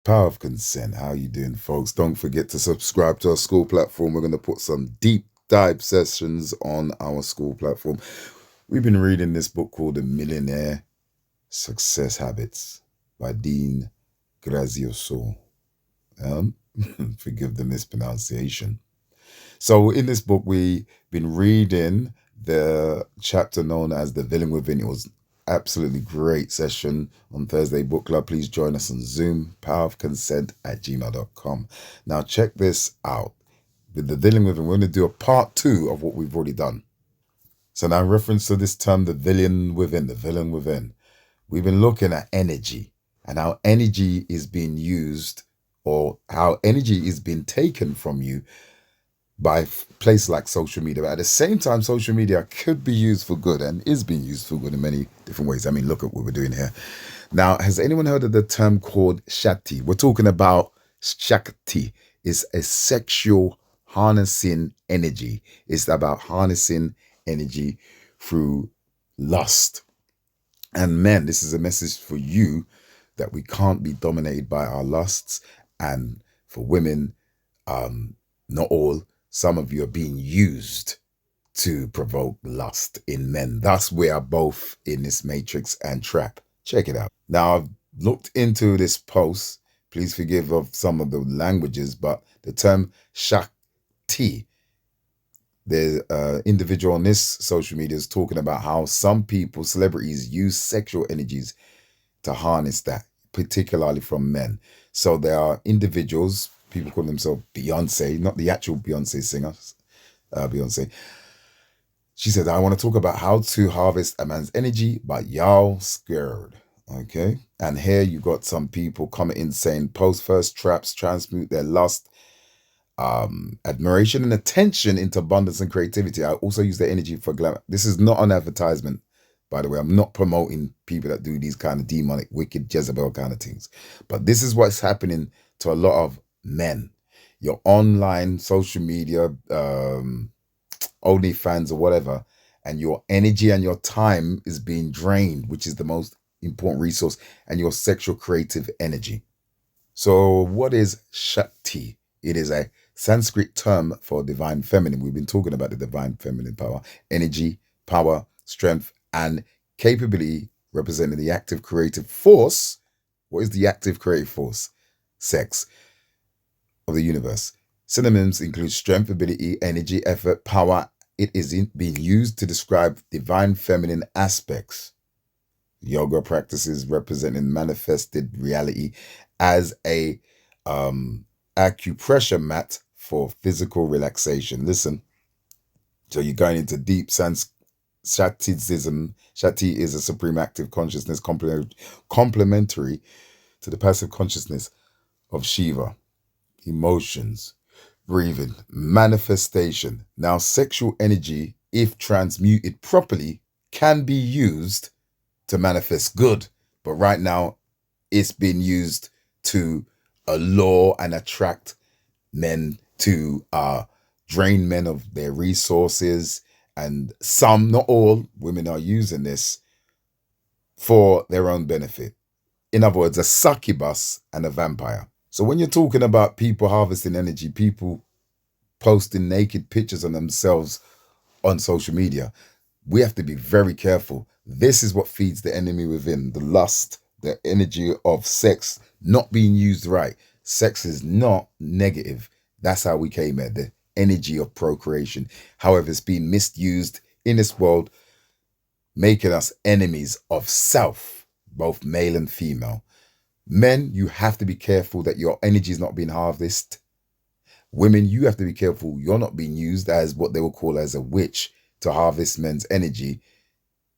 Power of consent. How you doing, folks? Don't forget to subscribe to our school platform. We're going to put some deep dive sessions on our school platform. We've been reading this book called The Millionaire Success Habits by Dean Grazioso. Forgive the mispronunciation. So in this book, we've been reading the chapter known as The Villian Within. It was absolutely great session on Thursday Book Club. Please join us on Zoom, powerofconsent@gmail.com. Now check this out. With The Villian Within, we're going to do a part 2 of what we've already done. So now in reference to this term, the villain within, we've been looking at energy and how energy is being used, or how energy is being taken from you by places like social media. But at the same time, social media could be used for good and is being used for good in many different ways. I mean, look at what we're doing here. Now, has anyone heard of the term called Shakti? We're talking about Shakti. It's a sexual harnessing energy. It's about harnessing energy through lust. And men, this is a message for you that we can't be dominated by our lusts. And for women, not all, some of you are being used to provoke lust in men. Thus, we are both in this matrix and trap. Check it out. Now, I've looked into this post. Please forgive of some of the languages, but the term Shakti, the individual on this social media is talking about how some people, celebrities, use sexual energies to harness that, particularly from men. So there are individuals, people call themselves Beyonce, not the actual Beyonce singer, Beyonce. She said, I want to talk about how to harvest a man's energy, but y'all scared. Okay. And here you got some people commenting saying, post first traps transmute their lust, admiration and attention into abundance and creativity. I also use the energy for glamour. This is not an advertisement, by the way. I'm not promoting people that do these kind of demonic, wicked Jezebel kind of things. But this is what's happening to a lot of men. Your online social media, OnlyFans or whatever, and your energy and your time is being drained, which is the most important resource, and your sexual creative energy. So what is Shakti? It is a Sanskrit term for divine feminine. We've been talking about the divine feminine power, energy, power, strength, and capability representing the active creative force. What is the active creative force? Sex of the universe. Synonyms include strength, ability, energy, effort, power. It is being used to describe divine feminine aspects. Yoga practices representing manifested reality as a acupressure mat for physical relaxation. Listen, so you're going into deep Shaktism. Shakti is a supreme active consciousness complementary to the passive consciousness of Shiva. Emotions, breathing, manifestation. Now, sexual energy, if transmuted properly, can be used to manifest good. But right now, it's been used to allure and attract men, to drain men of their resources. And some, not all, women are using this for their own benefit. In other words, a succubus and a vampire. So when you're talking about people harvesting energy, people posting naked pictures of themselves on social media, we have to be very careful. This is what feeds the enemy within, the lust, the energy of sex not being used right. Sex is not negative. That's how we came at the energy of procreation. However, it's being misused in this world, making us enemies of self, both male and female. Men, you have to be careful that your energy is not being harvested. Women, you have to be careful you're not being used as what they will call as a witch to harvest men's energy,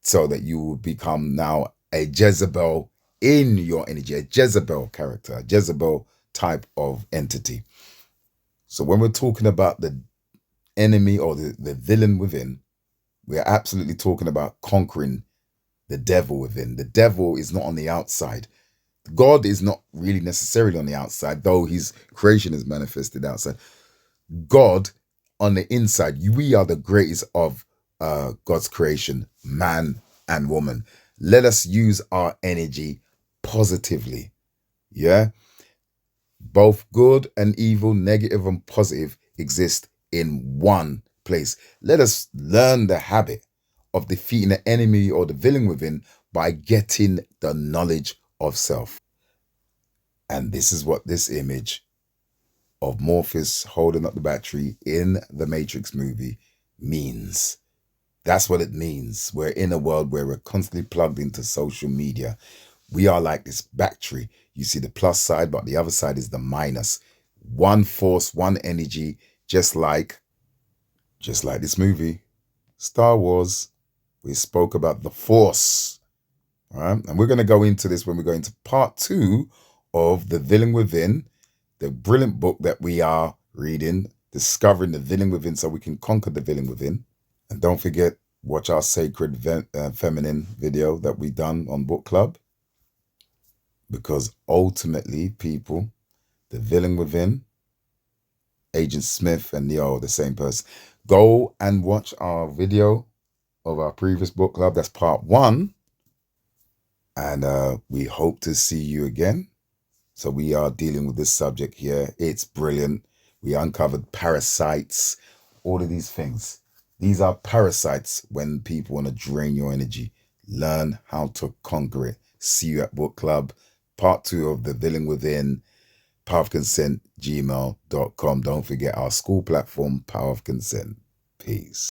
so that you will become now a Jezebel in your energy, a Jezebel character, a Jezebel type of entity. So when we're talking about the enemy or the villain within, we are absolutely talking about conquering the devil within. The devil is not on the outside. God is not really necessarily on the outside, though his creation is manifested outside. God on the inside. We are the greatest of God's creation, man and woman. Let us use our energy positively. Yeah. Both good and evil, negative and positive, exist in one place. Let us learn the habit of defeating the enemy or the villain within by getting the knowledge of self. And this is what this image of Morpheus holding up the battery in the Matrix movie means. That's what it means. We're in a world where we're constantly plugged into social media. We are like this battery. You see the plus side, but the other side is the minus. One force, one energy, just like this movie, Star Wars. We spoke about the Force. All right? And we're going to go into this when we go into part 2 of The Villain Within, the brilliant book that we are reading, Discovering the Villain Within so we can conquer the villain within. And don't forget, watch our Sacred Feminine video that we done on book club. Because ultimately, people, the villain within, Agent Smith and Neo are the same person. Go and watch our video of our previous book club. That's part 1. And we hope to see you again. So we are dealing with this subject here. It's brilliant. We uncovered parasites, all of these things. These are parasites when people want to drain your energy. Learn how to conquer it. See you at book club. Part 2 of The Villain Within, powerofconsent@gmail.com. Don't forget our school platform, Power of Consent. Peace.